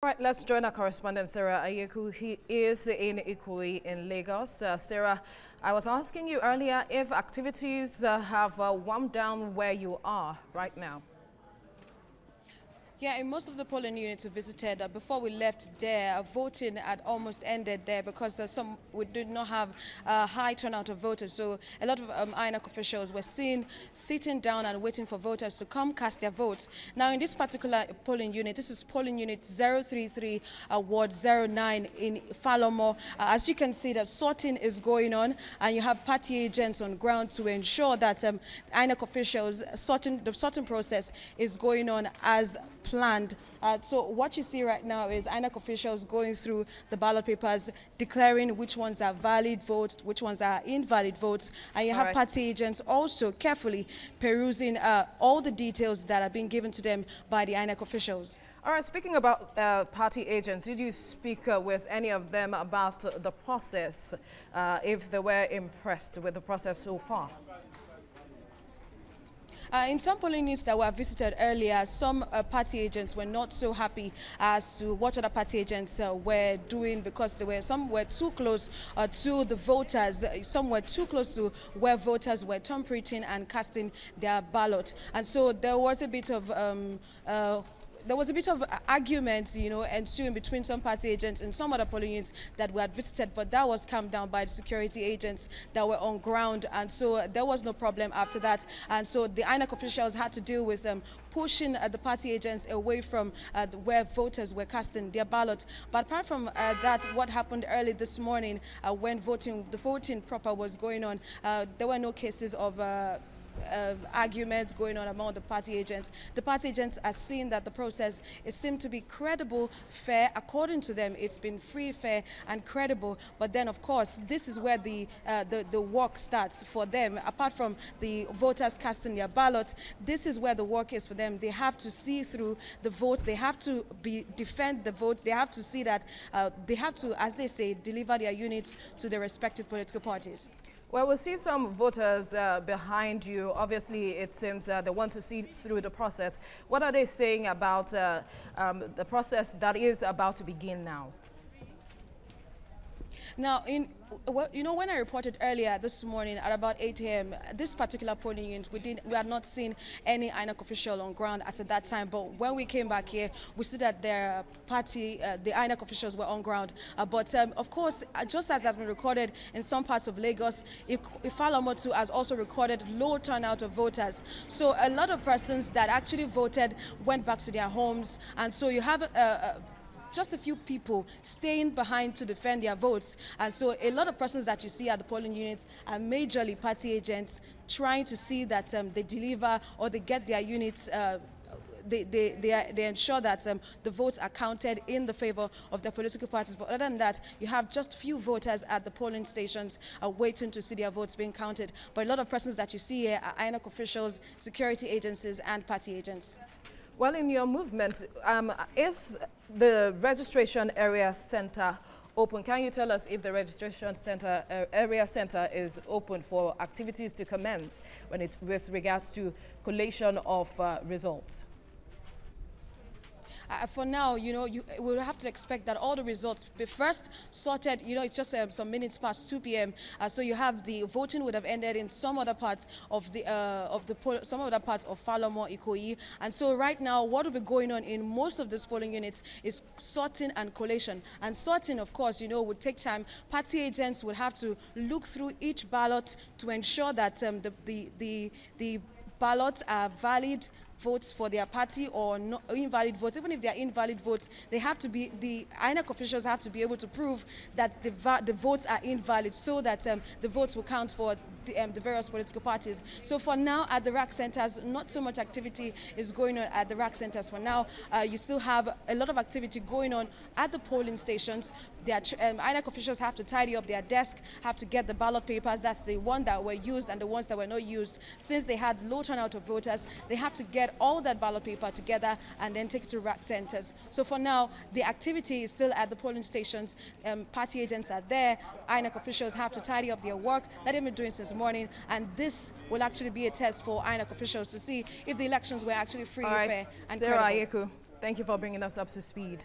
All right, let's join our correspondent, Sarah Ayeku. He is in Ikoyi in Lagos. Sarah, I was asking you earlier if activities have warmed down where you are right now. Yeah, in most of the polling units we visited, before we left there, voting had almost ended there because we did not have a high turnout of voters. So a lot of INEC officials were seen sitting down and waiting for voters to come cast their votes. Now, in this particular polling unit, this is polling unit 033, Ward 09 in Falomo. As you can see, that sorting is going on, and you have party agents on ground to ensure that INEC officials, the sorting process is going on as planned. So what you see right now is INEC officials going through the ballot papers, declaring which ones are valid votes, which ones are invalid votes, and you have party agents also carefully perusing all the details that are being given to them by the INEC officials. All right, speaking about party agents, did you speak with any of them about the process, if they were impressed with the process so far? In some polling units that were visited earlier, some party agents were not so happy as to what other party agents were doing, because some were too close to the voters, some were too close to where voters were thumbprinting and casting their ballot. And so there was a bit of argument, ensuing between some party agents and some other polling units that we had visited, but that was calmed down by the security agents that were on ground, and so there was no problem after that. And so the INEC officials had to deal with pushing the party agents away from where voters were casting their ballot. But apart from that, what happened early this morning when the voting proper was going on, there were no cases of arguments going on among the party agents. The party agents are seeing that the process seemed to be credible, fair. According to them, it's been free, fair, and credible. But then, of course, this is where the work starts for them. Apart from the voters casting their ballot, this is where the work is for them. They have to see through the votes. They have to defend the votes. They have to see that they have to, as they say, deliver their units to their respective political parties. Well, we'll see some voters behind you. Obviously, it seems they want to see through the process. What are they saying about the process that is about to begin now? Now, when I reported earlier this morning at about 8 a.m., this particular polling unit, we had not seen any INEC official on ground as at that time. But when we came back here, we see that their party, the INEC officials were on ground. But of course, just as has been recorded in some parts of Lagos, Ifalomo too has also recorded low turnout of voters. So a lot of persons that actually voted went back to their homes, and so you have just a few people staying behind to defend their votes. And so a lot of persons that you see at the polling units are majorly party agents trying to see that they deliver or they get their units they ensure that the votes are counted in the favor of the political parties. But other than that, you have just few voters at the polling stations waiting to see their votes being counted. But a lot of persons that you see here are INEC officials, security agencies, and party agents. Well, in your movement, is the registration area center open? Can you tell us if the registration center area center is open for activities to commence with regards to collation of results? For now, we'll have to expect that all the results be first sorted. It's just some minutes past 2 p.m. So you have the voting would have ended in some other parts of some other parts of Falomo, Ikoyi. And so right now, what will be going on in most of these polling units is sorting and collation. And sorting, of course, would take time. Party agents would have to look through each ballot to ensure that the ballots are valid votes for their party or no, invalid votes. Even if they are invalid votes, they have to be, the INEC officials have to be able to prove that the votes are invalid, so that the votes will count for the various political parties. So for now, at the RAC centers, not so much activity is going on at the RAC centers. For now, you still have a lot of activity going on at the polling stations. INEC officials have to tidy up their desk, have to get the ballot papers. That's the one that were used and the ones that were not used. Since they had low turnout of voters, they have to get all that ballot paper together and then take it to RAC centers. So for now, the activity is still at the polling stations. Party agents are there. INEC officials have to tidy up their work that they've been doing since morning, and this will actually be a test for INEC officials to see if the elections were actually free, fair, and Sarah credible. Ayeku, thank you for bringing us up to speed.